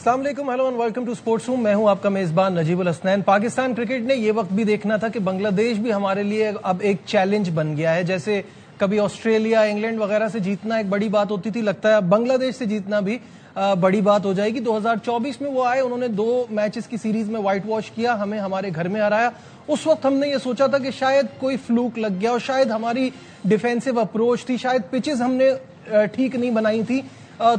अस्सलाम वालेकुम, hello and welcome to sports room. मैं हूं आपका मेजबान नजीबुल हसनैन। पाकिस्तान क्रिकेट ने यह वक्त भी देखना था कि बांग्लादेश भी हमारे लिए अब एक चैलेंज बन गया है। जैसे कभी ऑस्ट्रेलिया, इंग्लैंड वगैरह से जीतना एक बड़ी बात होती थी, लगता है बांग्लादेश से जीतना भी बड़ी बात हो जाएगी। 2024 में वो आए, उन्होंने 2 मैचेस की सीरीज में व्हाइट वॉश किया, हमें हमारे घर में हराया। उस वक्त हमने ये सोचा था कि शायद कोई फ्लूक लग गया और शायद हमारी डिफेंसिव अप्रोच थी, शायद पिचेस हमने ठीक नहीं बनाई थी,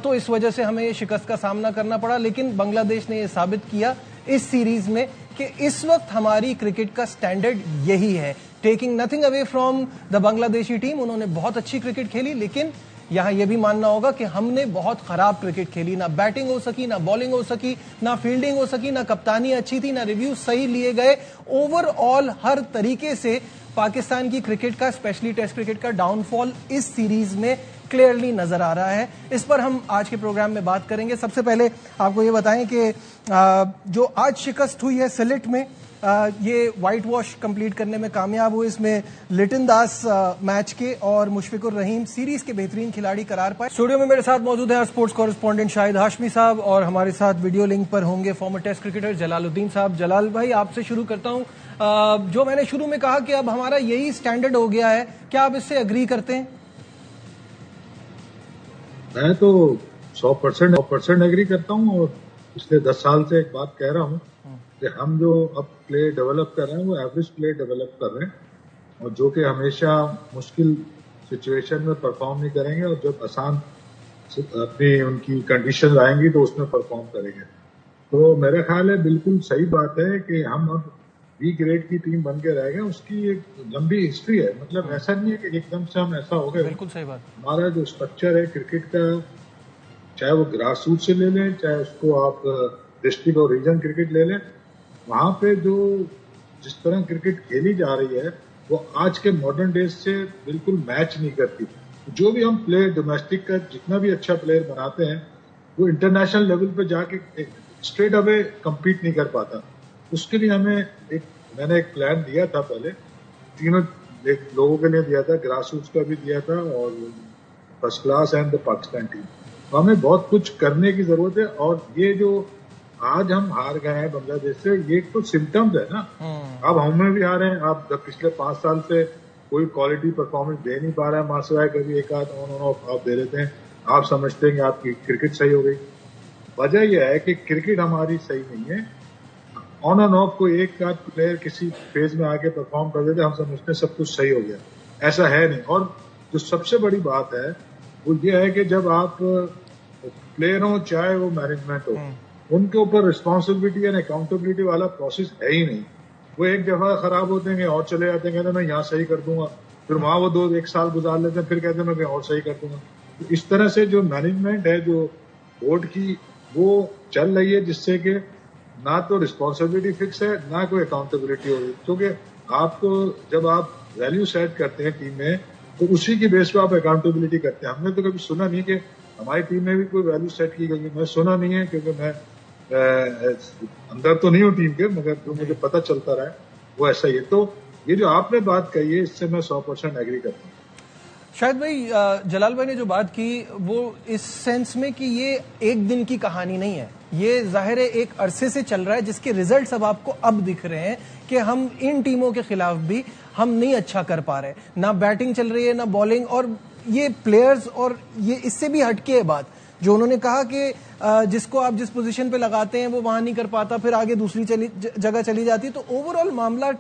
तो इस वजह से हमें ये शिकस्त का सामना करना पड़ा। लेकिन बांग्लादेश ने ये साबित किया इस सीरीज में कि इस वक्त हमारी क्रिकेट का स्टैंडर्ड यही है। Taking nothing away from the Bangladeshi team, उन्होंने बहुत अच्छी क्रिकेट खेली, लेकिन यहां यह भी मानना होगा कि हमने बहुत खराब क्रिकेट खेली। ना बैटिंग हो सकी, ना बॉलिंग हो सकी, ना फील्डिंग हो सकी, ना कप्तानी अच्छी थी, ना रिव्यू सही लिए गए। ओवरऑल हर तरीके से पाकिस्तान की क्रिकेट का, स्पेशली टेस्ट क्रिकेट का डाउनफॉल इस सीरीज में क्लियरली नजर आ रहा है। इस पर हम आज के प्रोग्राम में बात करेंगे। सबसे पहले आपको ये बताएं कि जो आज शिकस्त हुई है सिलेट में, ये व्हाइट वॉश कंप्लीट करने में कामयाब हुए। इसमें लिटन दास मैच के और मुशफिकुर रहीम सीरीज के बेहतरीन खिलाड़ी करार पाए। स्टूडियो में मेरे साथ मौजूद हैं स्पोर्ट्स कॉरेस्पॉन्डेंट शाहिद हाशमी साहब, और हमारे साथ वीडियो लिंक पर होंगे फॉर्मर टेस्ट क्रिकेटर जलालुद्दीन साहब। जलाल भाई, आपसे शुरू करता हूं। जो मैंने शुरू में कहा कि अब हमारा यही स्टैंडर्ड हो गया है, क्या आप इससे अग्री करते हैं? मैं तो 100% एग्री करता हूँ, और पिछले 10 साल से एक बात कह रहा हूँ कि हम जो अब प्ले डेवलप कर रहे हैं वो एवरेज प्ले डेवलप कर रहे हैं, और जो कि हमेशा मुश्किल सिचुएशन में परफॉर्म नहीं करेंगे, और जब आसान अपनी उनकी कंडीशन आएंगी तो उसमें परफॉर्म करेंगे। तो मेरा ख्याल है बिल्कुल सही बात है कि हम अब बी ग्रेड की टीम बन के रह गए। उसकी एक लंबी हिस्ट्री है, मतलब ऐसा नहीं है कि एकदम से हम ऐसा हो गए। बिल्कुल सही बात। हमारा जो स्ट्रक्चर है क्रिकेट का, चाहे वो ग्रास रूट से ले लें, चाहे उसको आप डिस्ट्रिक्ट और रीजन क्रिकेट ले लें, वहां पे जो जिस तरह क्रिकेट खेली जा रही है वो आज के मॉडर्न डेज से बिल्कुल मैच नहीं करती। जो भी हम प्लेयर डोमेस्टिक का जितना भी अच्छा प्लेयर बनाते हैं, वो इंटरनेशनल लेवल पे जाके स्ट्रेट अवे कम्पीट नहीं कर पाता। उसके लिए मैंने एक प्लान दिया था पहले, तीनों लोगों के लिए दिया था, ग्रास रूट्स का भी दिया था और first class and the Pakistan team. तो हमें बहुत कुछ करने की जरूरत है, और ये जो आज हम हार गए हैं बांग्लादेश से, ये तो सिम्टम्स है ना। अब हमें भी हारे हैं। आप पिछले 5 साल से कोई क्वालिटी परफॉर्मेंस दे नहीं पा रहा है, मार्शल कभी एक आध ऑन ऑफ आप दे देते हैं, आप समझते हैं कि आपकी क्रिकेट सही हो गई। वजह यह है कि क्रिकेट हमारी सही नहीं है। ऑन एंड ऑफ कोई एक आध प्लेयर किसी फेज में आके परफॉर्म कर देते, हम समझते हैं सब कुछ सही हो गया, ऐसा है नहीं। और जो सबसे बड़ी बात है वो ये है कि जब आप प्लेयर हो, चाहे वो मैनेजमेंट हो, उनके ऊपर रिस्पॉन्सिबिलिटी एंड अकाउंटेबिलिटी वाला प्रोसेस है ही नहीं। वो एक दफा खराब होते हैं और चले जाते हैं, कहते हैं मैं यहाँ सही कर दूंगा, फिर वहां वो 2-1 साल गुजार लेते हैं, फिर कहते हैं मैं और सही कर दूंगा। तो इस तरह से जो मैनेजमेंट है, जो बोर्ड की, वो चल रही है, जिससे कि ना तो रिस्पॉन्सिबिलिटी फिक्स है, ना कोई अकाउंटेबिलिटी हो रही। क्योंकि आपको जब आप वैल्यू सेट करते हैं टीम में, तो उसी की बेस पे आप अकाउंटेबिलिटी करते हैं। हमने तो कभी सुना नहीं कि हमारी टीम में भी कोई वैल्यू सेट की गई। मैं सुना नहीं है, क्योंकि मैं अंदर तो नहीं हूँ टीम के, मगर जो मुझे पता चलता रहा है वो ऐसा ही है। तो ये जो आपने बात कही है, इससे मैं 100% एग्री करता हूँ। शायद भाई, जलाल भाई ने जो बात की वो इस सेंस में कि ये एक दिन की कहानी नहीं है, ये जाहिर है एक अरसे से चल रहा है, जिसके रिजल्ट्स अब आपको अब दिख रहे हैं कि हम इन टीमों के खिलाफ भी हम नहीं अच्छा कर पा रहे। ना बैटिंग चल रही है, ना बॉलिंग, और ये प्लेयर्स, और ये इससे भी हटके है बात जो उन्होंने कहा कि जिसको आप जिस पोजीशन पे लगाते हैं वो वहां नहीं कर पाता, फिर आगे दूसरी जगह चली जाती है। तो ओवरऑल मामला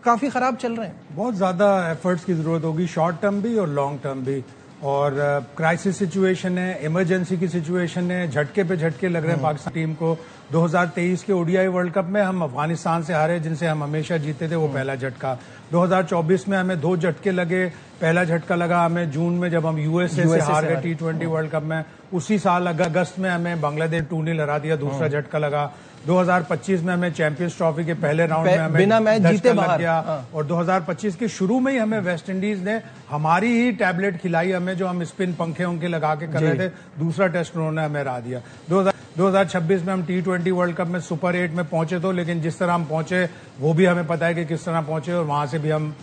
काफी खराब चल रहे हैं। बहुत ज्यादा एफर्ट्स की जरूरत होगी, शॉर्ट टर्म भी और लॉन्ग टर्म भी। और क्राइसिस सिचुएशन है, इमरजेंसी की सिचुएशन है, झटके पे झटके लग रहे हैं पाकिस्तान टीम को। 2023 के ओडीआई वर्ल्ड कप में हम अफगानिस्तान से हारे, जिनसे हम हमेशा जीते थे, वो पहला झटका। 2024 में हमें 2 झटके लगे। पहला झटका लगा हमें जून में, जब हम यूएसए से हार गए T20 वर्ल्ड कप में। उसी साल अगस्त में हमें बांग्लादेश 2-0 हरा दिया, दूसरा झटका लगा। 2025 में हमें चैंपियंस ट्रॉफी के पहले राउंड में हमें बिना मैच जीते लग गया। और 2025 के शुरू में ही हमें वेस्ट इंडीज ने हमारी ही टैबलेट खिलाई हमें, जो हम स्पिन पंखे उनके लगा के कर रहे थे। दूसरा टेस्ट उन्होंने हमें हरा दिया। 2026 में हम T20 वर्ल्ड कप में सुपर 8 में पहुंचे, तो लेकिन जिस तरह हम पहुंचे वो भी हमें पता है कि किस तरह पहुंचे, और वहां से भी हम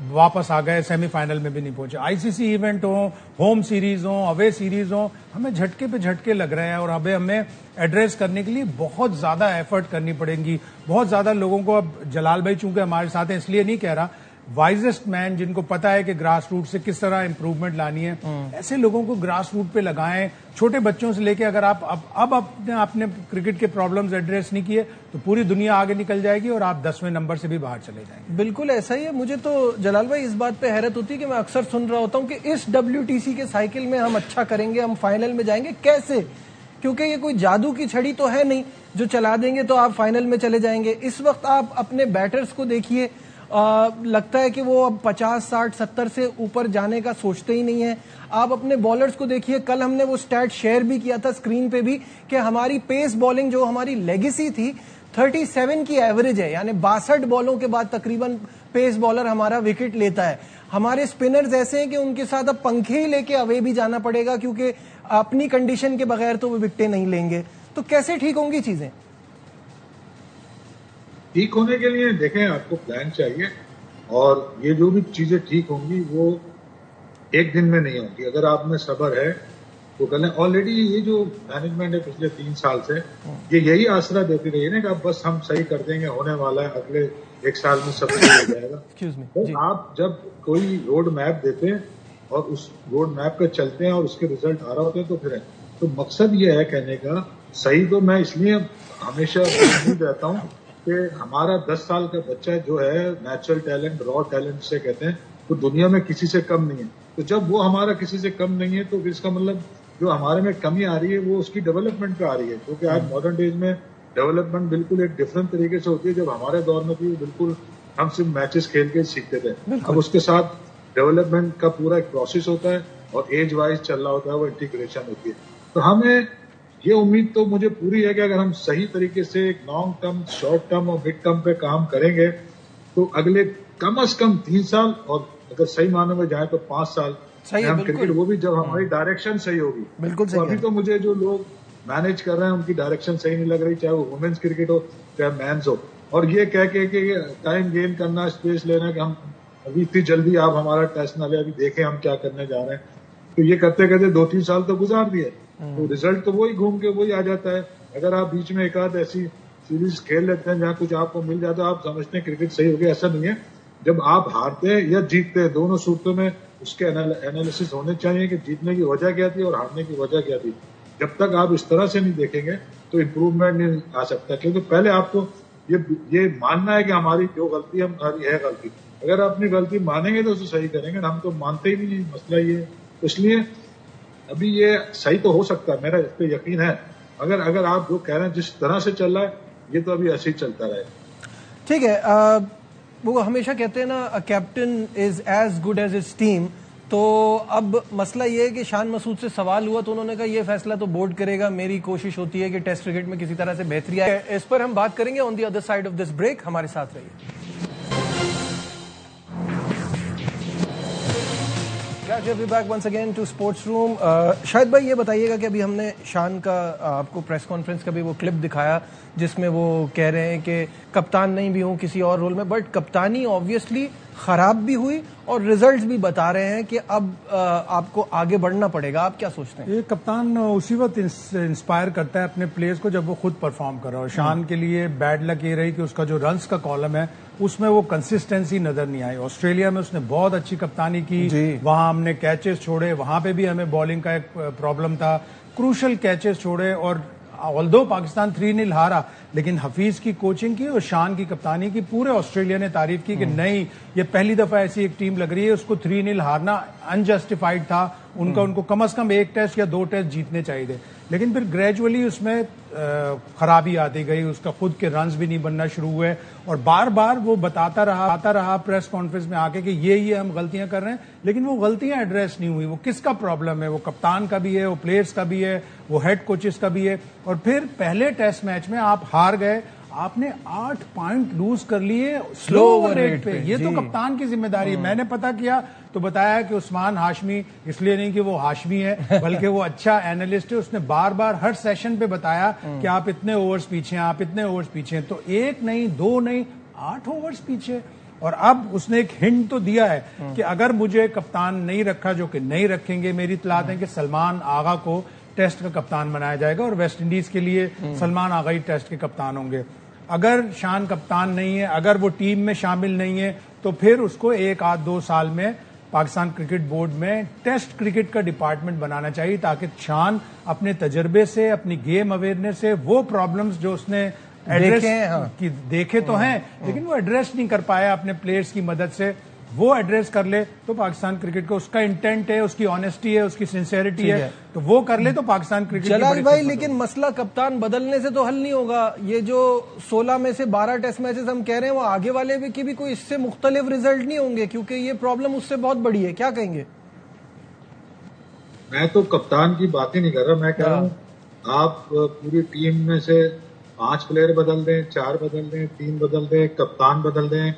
वापस आ गए, सेमीफाइनल में भी नहीं पहुंचे। आईसीसी इवेंट हो, होम सीरीज हो, अवे सीरीज हो, हमें झटके पे झटके लग रहे हैं और अबे हमें एड्रेस करने के लिए बहुत ज्यादा एफर्ट करनी पड़ेगी। बहुत ज्यादा लोगों को, अब जलाल भाई चूंकि हमारे साथ हैं इसलिए नहीं कह रहा, वाइजेस्ट मैन जिनको पता है कि ग्रास रूट से किस तरह इंप्रूवमेंट लानी है, ऐसे लोगों को ग्रास रूट पे लगाएं। छोटे बच्चों से लेके अगर आप अब आपने क्रिकेट के प्रॉब्लम्स एड्रेस नहीं किए तो पूरी दुनिया आगे निकल जाएगी और आप 10वें नंबर से भी बाहर चले जाएंगे। बिल्कुल ऐसा ही है। मुझे तो जलाल भाई इस बात पे हैरत होती है कि मैं अक्सर सुन रहा होता हूं कि इस WTC के साइकिल में हम अच्छा करेंगे, हम फाइनल में जाएंगे। कैसे? क्योंकि ये कोई जादू की छड़ी तो है नहीं जो चला देंगे तो आप फाइनल में चले जाएंगे। इस वक्त आप अपने बैटर्स को देखिए, लगता है कि वो अब 50, 60, 70 से ऊपर जाने का सोचते ही नहीं है। आप अपने बॉलर्स को देखिए, कल हमने वो स्टैट शेयर भी किया था स्क्रीन पे भी कि हमारी पेस बॉलिंग जो हमारी लेगेसी थी 37 की एवरेज है, यानी 62 बॉलों के बाद तकरीबन पेस बॉलर हमारा विकेट लेता है। हमारे स्पिनर्स ऐसे हैं कि उनके साथ अब पंखे ही लेके अवे भी जाना पड़ेगा क्योंकि अपनी कंडीशन के बगैर तो वो विकेटें नहीं लेंगे। तो कैसे ठीक होंगी चीजें? ठीक होने के लिए देखें, आपको प्लान चाहिए और ये जो भी चीजें ठीक होंगी वो एक दिन में नहीं होंगी। अगर आप में सब्र है तो कल ऑलरेडी ये जो मैनेजमेंट है पिछले 3 साल से ये यही आसरा देती रही है ना कि अब बस हम सही कर देंगे, होने वाला है, अगले 1 साल में सब सही हो जाएगा। तो आप जब कोई रोड मैप देते हैं और उस रोड मैप पे चलते हैं और उसके रिजल्ट आ रहा होते हैं तो फिर तो मकसद ये है कहने का, सही तो मैं इसलिए हमेशा रहता हूँ कि हमारा 10 साल का बच्चा जो है नेचुरल टैलेंट, रॉ टैलेंट से कहते हैं, तो दुनिया में किसी से कम नहीं है। तो जब वो हमारा किसी से कम नहीं है तो इसका मतलब जो हमारे में कमी आ रही है वो उसकी डेवलपमेंट पे आ रही है। क्योंकि आज मॉडर्न डेज में डेवलपमेंट बिल्कुल एक डिफरेंट तरीके से होती है। जब हमारे दौर में थी बिल्कुल हम सिर्फ मैचेस खेल के सीखते थे। अब उसके साथ डेवलपमेंट का पूरा एक प्रोसेस होता है और एज वाइज चल रहा होता है, वो इंटीग्रेशन होती है। तो हमें ये उम्मीद तो मुझे पूरी है कि अगर हम सही तरीके से एक लॉन्ग टर्म, शॉर्ट टर्म और मिड टर्म पे काम करेंगे तो अगले कम से कम 3 साल और अगर सही मानों में जाए तो 5 साल हम क्रिकेट, वो भी जब हमारी डायरेक्शन सही होगी। बिल्कुल तो अभी तो मुझे जो लोग मैनेज कर रहे हैं उनकी डायरेक्शन सही नहीं लग रही, चाहे वो वुमेन्स क्रिकेट हो चाहे मेंस हो, और ये कह के टाइम गेन करना, स्पेस लेना कि हम अभी इतनी जल्दी आप हमारा टेस्ट ना ले, अभी देखें हम क्या करने जा रहे हैं। तो ये करते करते 2-3 साल तो गुजार दिए, तो रिजल्ट तो वही घूम के वही आ जाता है। अगर आप बीच में एक आध ऐसी सीरीज खेल लेते हैं जहां कुछ आपको मिल जाता है, आप समझते हैं क्रिकेट सही हो गया, ऐसा नहीं है। जब आप हारते हैं या जीतते हैं, दोनों सूरतों में उसके एनालिसिस होने चाहिए कि जीतने की वजह क्या थी और हारने की वजह क्या थी। जब तक आप इस तरह से नहीं देखेंगे तो इम्प्रूवमेंट नहीं आ सकता, क्योंकि पहले आपको ये मानना है कि हमारी जो गलती है हमारी है गलती। अगर आप अपनी गलती मानेंगे तो उसे सही करेंगे, हम तो मानते ही नहीं, मसला ये है। इसलिए अभी ये सही तो हो सकता है, मेरा इस पे यकीन है। अगर आप जो कह रहे हैं जिस तरह से चल रहा है ये तो अभी ऐसे ही चलता रहे। ठीक है। वो हमेशा कहते हैं ना, a captain is as good as his team. तो अब मसला ये है कि शान मसूद से सवाल हुआ तो उन्होंने कहा ये फैसला तो बोर्ड करेगा, मेरी कोशिश होती है कि टेस्ट क्रिकेट में किसी तरह से बेहतरी आए। इस पर हम बात करेंगे on the other side of this break. हमारे साथ रहिए। Back once again to sports room. Shahid भाई ये बताइएगा कि अभी हमने शान का आपको प्रेस कॉन्फ्रेंस का भी वो क्लिप दिखाया जिसमें वो कह रहे हैं कि कप्तान नहीं भी हूं किसी और रोल में, बट कप्तानी ऑब्वियसली खराब भी हुई और रिजल्ट्स भी बता रहे हैं कि अब आपको आगे बढ़ना पड़ेगा। आप क्या सोचते हैं? ये कप्तान उसी वक्त इंस्पायर करता है अपने प्लेयर्स को जब वो खुद परफॉर्म कर रहा हो। शान के लिए बैड लक ये रही कि उसका जो रन्स का कॉलम है उसमें वो कंसिस्टेंसी नजर नहीं आई। ऑस्ट्रेलिया में उसने बहुत अच्छी कप्तानी की, वहां हमने कैचेस छोड़े, वहां पे भी हमें बॉलिंग का एक प्रॉब्लम था, क्रूशल कैचेस छोड़े। और ऑल्दो पाकिस्तान 3-0 हारा, लेकिन हफीज की कोचिंग की और शान की कप्तानी की पूरे ऑस्ट्रेलिया ने तारीफ की कि नहीं, ये पहली दफा ऐसी एक टीम लग रही है, उसको 3-0 हारना अनजस्टिफाइड था। उनको कम से कम 1 टेस्ट या 2 टेस्ट जीतने चाहिए थे। लेकिन फिर ग्रेजुअली उसमें खराबी आती गई, उसका खुद के रन्स भी नहीं बनना शुरू हुए और बार बार वो बताता रहा प्रेस कॉन्फ्रेंस में आके कि ये हम गलतियां कर रहे हैं, लेकिन वो गलतियां एड्रेस नहीं हुई। वो किसका प्रॉब्लम है? वो कप्तान का भी है, वो प्लेयर्स का भी है, वो हेड कोचेस का भी है। और फिर पहले टेस्ट मैच में आप हार गए, आपने 8 पॉइंट लूज कर लिए स्लो ओवर रेट पे। ये तो कप्तान की जिम्मेदारी है। मैंने पता किया तो बताया कि उस्मान हाशमी, इसलिए नहीं कि वो हाशमी है बल्कि वो अच्छा एनालिस्ट है, उसने बार बार हर सेशन पे बताया कि आप इतने ओवर्स पीछे हैं, आप इतने ओवर्स पीछे हैं। तो 1 नहीं 2 नहीं 8 ओवर्स पीछे। और अब उसने एक हिंट तो दिया है कि अगर मुझे कप्तान नहीं रखा, जो कि नहीं रखेंगे, मेरी इत्तलात है कि सलमान आगा को टेस्ट का कप्तान बनाया जाएगा और वेस्ट इंडीज के लिए सलमान आगा ही टेस्ट के कप्तान होंगे। अगर शान कप्तान नहीं है, अगर वो टीम में शामिल नहीं है, तो फिर उसको 1-2 साल में पाकिस्तान क्रिकेट बोर्ड में टेस्ट क्रिकेट का डिपार्टमेंट बनाना चाहिए, ताकि शान अपने तजर्बे से, अपनी गेम अवेयरनेस से वो प्रॉब्लम्स जो उसने एड्रेस देखे तो हैं, लेकिन वो एड्रेस नहीं कर पाया अपने प्लेयर्स की मदद से, वो एड्रेस कर ले तो पाकिस्तान क्रिकेट को, उसका इंटेंट है, उसकी ऑनेस्टी है, उसकी सिंसेरिटी है, तो वो कर ले तो पाकिस्तान क्रिकेट। जलाल भाई, लेकिन मसला कप्तान बदलने से तो हल नहीं होगा। ये जो 16 में से 12 टेस्ट मैचेस हम कह रहे हैं, वो आगे वाले भी की भी कोई इससे मुख्तलिफ रिजल्ट नहीं होंगे, क्योंकि ये प्रॉब्लम उससे बहुत बड़ी है। क्या कहेंगे? मैं तो कप्तान की बात ही नहीं कर रहा, मैं कह रहा हूँ आप पूरी टीम में से 5 प्लेयर बदल दें, 4 बदल दें, 3 बदल दें, कप्तान बदल दें,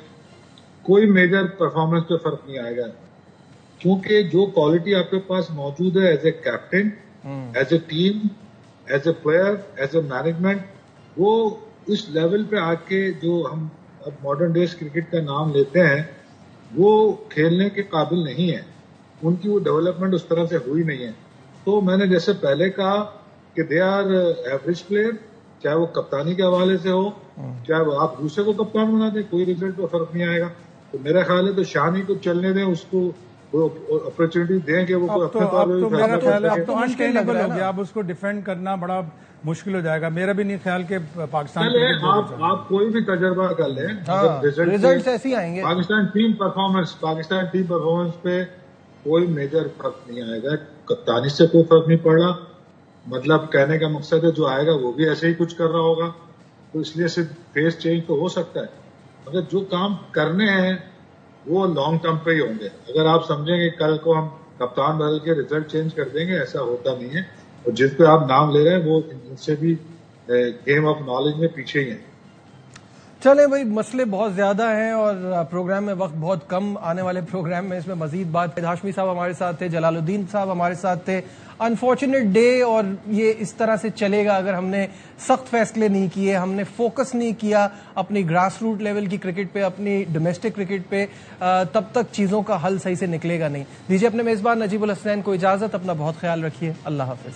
कोई मेजर परफॉर्मेंस पे फर्क नहीं आएगा, क्योंकि जो क्वालिटी आपके पास मौजूद है as a captain, as a team, as a player, as a management, वो इस लेवल पे आके जो हम अब मॉडर्न डेज क्रिकेट का नाम लेते हैं, वो खेलने के काबिल नहीं है। उनकी वो डेवलपमेंट उस तरह से हुई नहीं है। तो मैंने जैसे पहले कहा कि दे आर एवरेज प्लेयर, चाहे वो कप्तानी के हवाले से हो, चाहे वो आप दूसरे को कप्तान बना दें, कोई रिजल्ट पर फर्क नहीं आएगा। तो मेरा ख्याल है तो शान ही को चलने दें, उसको अपॉर्चुनिटी दें कि वो अपने तौर पर मेरा ख्याल है अब तो अनटेनेबल हो गया, अब उसको डिफेंड करना बड़ा मुश्किल हो जाएगा। मेरा भी नहीं ख्याल कि पाकिस्तान आप कोई भी तजर्बा कर लें, रिजल्ट ऐसे ही आएंगे। पाकिस्तान टीम परफॉर्मेंस पे कोई मेजर फर्क नहीं आएगा। कप्तानी से कोई फर्क नहीं पड़ रहा, मतलब कहने का मकसद है जो आएगा वो भी ऐसे ही कुछ कर रहा होगा, तो इसलिए सिर्फ फेस चेंज तो हो सकता है, मगर जो काम करने हैं वो लॉन्ग टर्म पे ही होंगे। अगर आप समझेंगे कल को हम कप्तान बदल के रिजल्ट चेंज कर देंगे, ऐसा होता नहीं है। और जिस पे आप नाम ले रहे हैं वो इनसे भी गेम ऑफ नॉलेज में पीछे ही है। चले भाई, मसले बहुत ज्यादा हैं और प्रोग्राम में वक्त बहुत कम, आने वाले प्रोग्राम में इसमें मजीद बात। हाशमी साहब हमारे साथ थे, जलालुद्दीन साहब हमारे साथ थे। अनफॉर्चुनेट डे, और ये इस तरह से चलेगा अगर हमने सख्त फैसले नहीं किए, हमने फोकस नहीं किया अपनी ग्रास रूट लेवल की क्रिकेट पे, अपनी डोमेस्टिक क्रिकेट पे, तब तक चीजों का हल सही से निकलेगा नहीं। दीजिए अपने मेजबान नजीबुल हसनैन को इजाजत, अपना बहुत ख्याल रखिए, अल्लाह हाफिज।